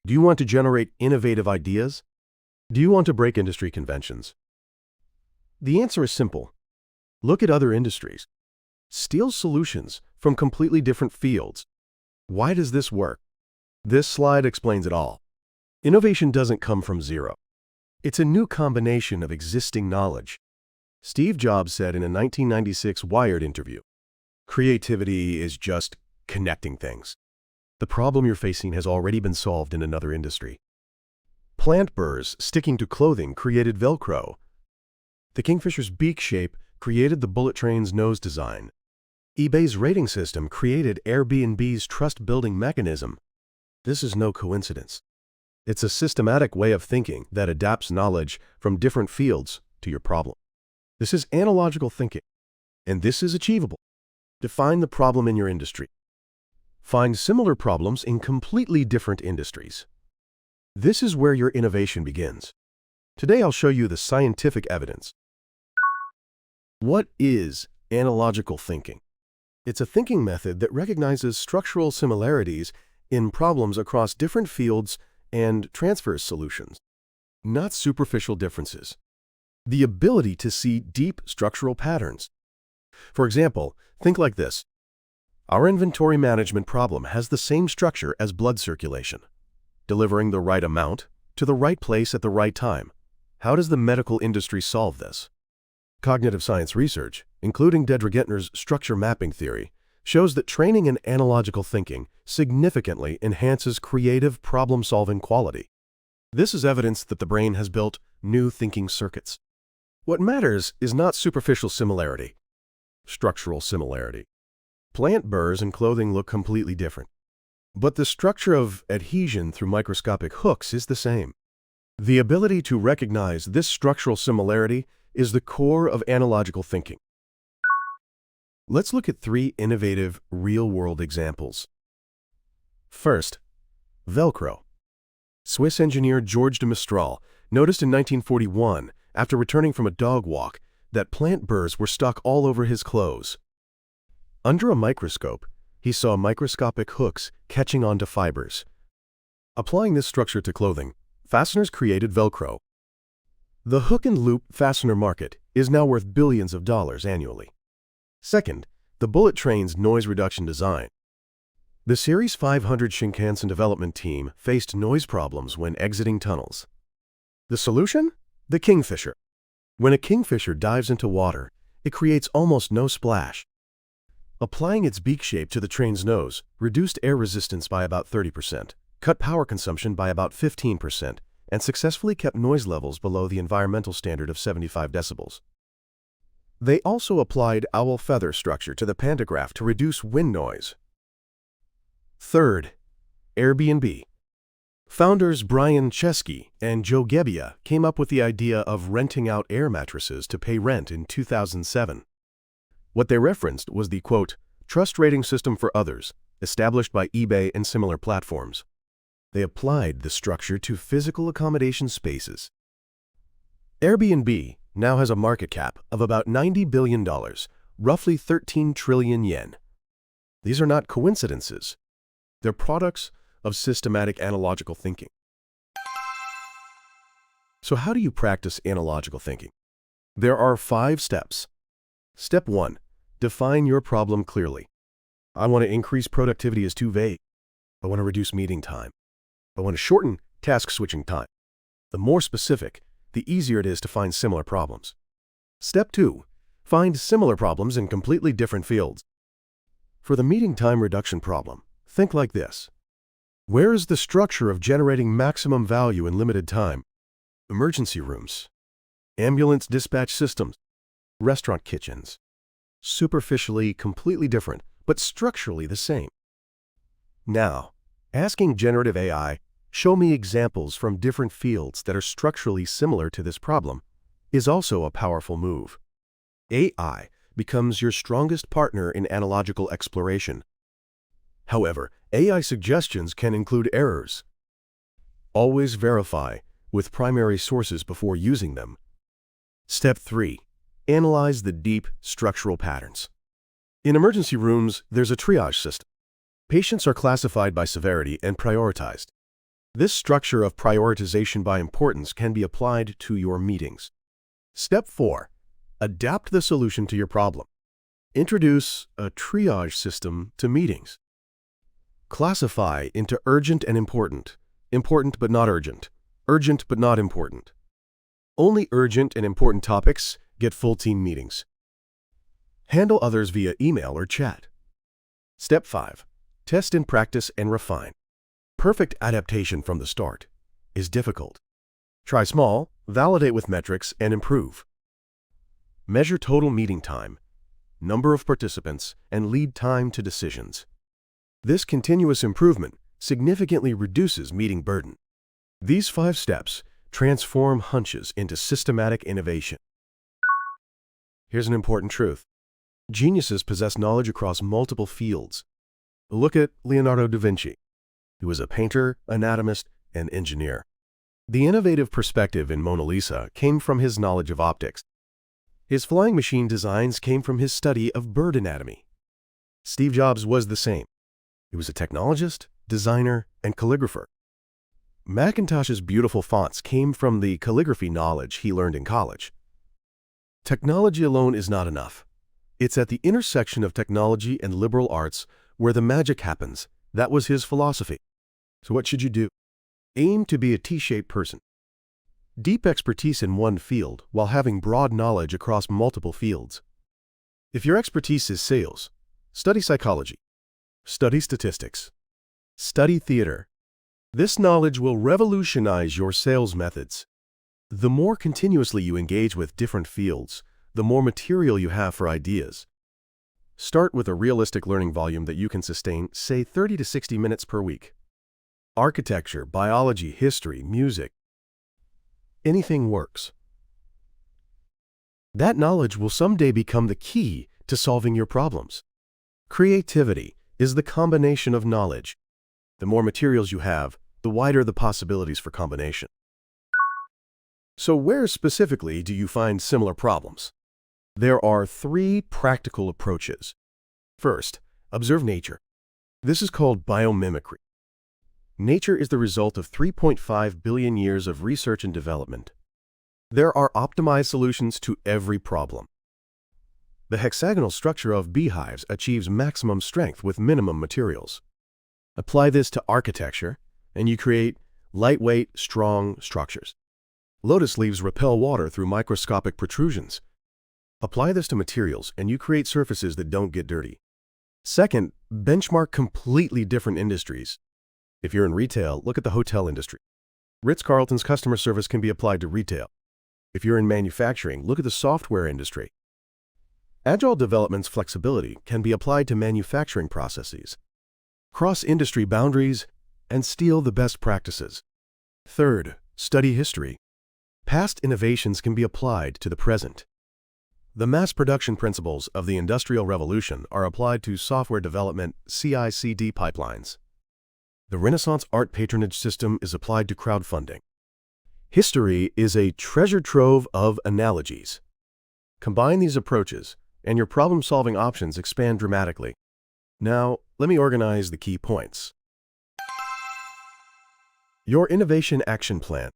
Do you want to generate innovative ideas? Do you want to break industry conventions? The answer is simple. Look at other industries. Steal solutions from completely different fields. Why does this work? This slide explains it all. Innovation doesn't come from zero. It's a new combination of existing knowledge. Steve Jobs said in a 1996 Wired interview, "Creativity is just connecting things." The problem you're facing has already been solved in another industry. Plant burrs sticking to clothing created Velcro. The kingfisher's beak shape created the bullet train's nose design. eBay's rating system created Airbnb's trust-building mechanism. This is no coincidence. It's a systematic way of thinking that adapts knowledge from different fields to your problem. This is analogical thinking, and this is achievable. Define the problem in your industry. Find similar problems in completely different industries. This is where your innovation begins. Today I'll show you the scientific evidence. What is analogical thinking? It's a thinking method that recognizes structural similarities in problems across different fields and transfers solutions, not superficial differences. The ability to see deep structural patterns. For example, think like this. Our inventory management problem has the same structure as blood circulation, delivering the right amount to the right place at the right time. How does the medical industry solve this? Cognitive science research, including Dedra Gentner's structure mapping theory, shows that training in analogical thinking significantly enhances creative problem-solving quality. This is evidence that the brain has built new thinking circuits. What matters is not superficial similarity, structural similarity. Plant burrs and clothing look completely different, but the structure of adhesion through microscopic hooks is the same. The ability to recognize this structural similarity is the core of analogical thinking. Let's look at 3 innovative, real-world examples. First, Velcro. Swiss engineer Georges de Mistral noticed in 1941, after returning from a dog walk, that plant burrs were stuck all over his clothes. Under a microscope, he saw microscopic hooks catching onto fibers. Applying this structure to clothing, fasteners created Velcro. The hook and loop fastener market is now worth billions of dollars annually. Second, the bullet train's noise reduction design. The Series 500 Shinkansen development team faced noise problems when exiting tunnels. The solution? The kingfisher. When a kingfisher dives into water, it creates almost no splash. Applying its beak shape to the train's nose reduced air resistance by about 30%, cut power consumption by about 15%, and successfully kept noise levels below the environmental standard of 75 decibels. They also applied owl feather structure to the pantograph to reduce wind noise. Third, Airbnb. Founders Brian Chesky and Joe Gebbia came up with the idea of renting out air mattresses to pay rent in 2007. What they referenced was the, quote, trust rating system for others, established by eBay and similar platforms. They applied the structure to physical accommodation spaces. Airbnb now has a market cap of about $90 billion, roughly 13 trillion yen. These are not coincidences. They're products of systematic analogical thinking. So how do you practice analogical thinking? There are 5 steps. Step 1. Define your problem clearly. I want to increase productivity is too vague. I want to reduce meeting time. I want to shorten task switching time. The more specific, the easier it is to find similar problems. Step 2. Find similar problems in completely different fields. For the meeting time reduction problem, think like this. Where is the structure of generating maximum value in limited time? Emergency rooms, ambulance dispatch systems, restaurant kitchens. Superficially completely different, but structurally the same. Now, asking generative AI, show me examples from different fields that are structurally similar to this problem, is also a powerful move. AI becomes your strongest partner in analogical exploration. However, AI suggestions can include errors. Always verify with primary sources before using them. Step 3. Analyze the deep structural patterns. In emergency rooms, there's a triage system. Patients are classified by severity and prioritized. This structure of prioritization by importance can be applied to your meetings. Step 4. Adapt the solution to your problem. Introduce a triage system to meetings. Classify into urgent and important, important but not urgent, urgent but not important. Only urgent and important topics get full team meetings. Handle others via email or chat. Step 5. Test in practice and refine. Perfect adaptation from the start is difficult. Try small, validate with metrics, and improve. Measure total meeting time, number of participants, and lead time to decisions. This continuous improvement significantly reduces meeting burden. These 5 steps transform hunches into systematic innovation. Here's an important truth. Geniuses possess knowledge across multiple fields. Look at Leonardo da Vinci. He was a painter, anatomist, and engineer. The innovative perspective in Mona Lisa came from his knowledge of optics. His flying machine designs came from his study of bird anatomy. Steve Jobs was the same. He was a technologist, designer, and calligrapher. Macintosh's beautiful fonts came from the calligraphy knowledge he learned in college. Technology alone is not enough. It's at the intersection of technology and liberal arts where the magic happens. That was his philosophy. So what should you do? Aim to be a T-shaped person. Deep expertise in one field while having broad knowledge across multiple fields. If your expertise is sales, study psychology. Study statistics. Study theater. This knowledge will revolutionize your sales methods. The more continuously you engage with different fields, the more material you have for ideas. Start with a realistic learning volume that you can sustain, say 30 to 60 minutes per week. Architecture, biology, history, music. Anything works. That knowledge will someday become the key to solving your problems. Creativity is the combination of knowledge. The more materials you have, the wider the possibilities for combination. So where specifically do you find similar problems? There are 3 practical approaches. First, observe nature. This is called biomimicry. Nature is the result of 3.5 billion years of research and development. There are optimized solutions to every problem. The hexagonal structure of beehives achieves maximum strength with minimum materials. Apply this to architecture, and you create lightweight, strong structures. Lotus leaves repel water through microscopic protrusions. Apply this to materials, and you create surfaces that don't get dirty. Second, benchmark completely different industries. If you're in retail, look at the hotel industry. Ritz-Carlton's customer service can be applied to retail. If you're in manufacturing, look at the software industry. Agile development's flexibility can be applied to manufacturing processes. Cross industry boundaries and steal the best practices. Third, study history. Past innovations can be applied to the present. The mass production principles of the Industrial Revolution are applied to software development CI/CD pipelines. The Renaissance art patronage system is applied to crowdfunding. History is a treasure trove of analogies. Combine these approaches, and your problem-solving options expand dramatically. Now, let me organize the key points. Your innovation action plan.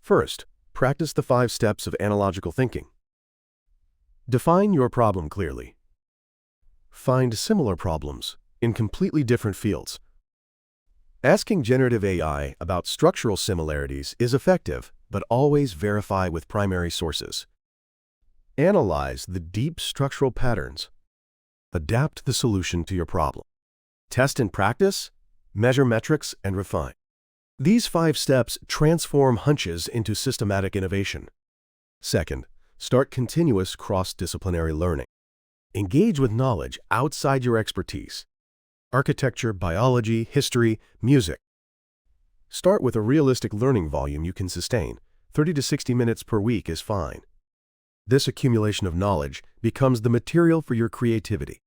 First, practice the 5 steps of analogical thinking. Define your problem clearly. Find similar problems in completely different fields. Asking generative AI about structural similarities is effective, but always verify with primary sources. Analyze the deep structural patterns. Adapt the solution to your problem. Test and practice, measure metrics, and refine. These 5 steps transform hunches into systematic innovation. Second, start continuous cross-disciplinary learning. Engage with knowledge outside your expertise. Architecture, biology, history, music. Start with a realistic learning volume you can sustain. 30 to 60 minutes per week is fine. This accumulation of knowledge becomes the material for your creativity.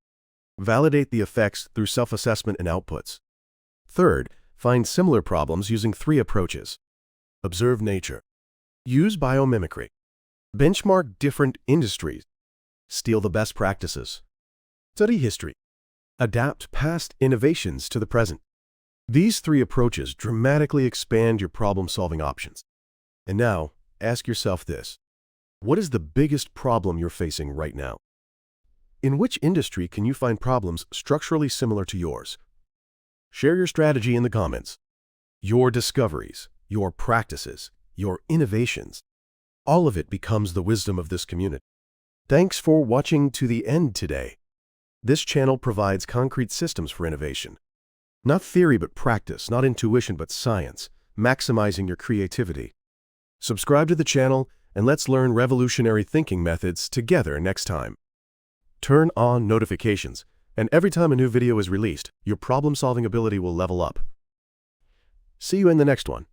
Validate the effects through self-assessment and outputs. Third, find similar problems using 3 approaches. Observe nature. Use biomimicry. Benchmark different industries. Steal the best practices. Study history. Adapt past innovations to the present. These three approaches dramatically expand your problem-solving options. And now, ask yourself this. What is the biggest problem you're facing right now? In which industry can you find problems structurally similar to yours? Share your strategy in the comments. Your discoveries, your practices, your innovations, all of it becomes the wisdom of this community. Thanks for watching to the end today. This channel provides concrete systems for innovation. Not theory but practice, not intuition but science, maximizing your creativity. Subscribe to the channel and let's learn revolutionary thinking methods together next time. Turn on notifications, and every time a new video is released, your problem-solving ability will level up. See you in the next one.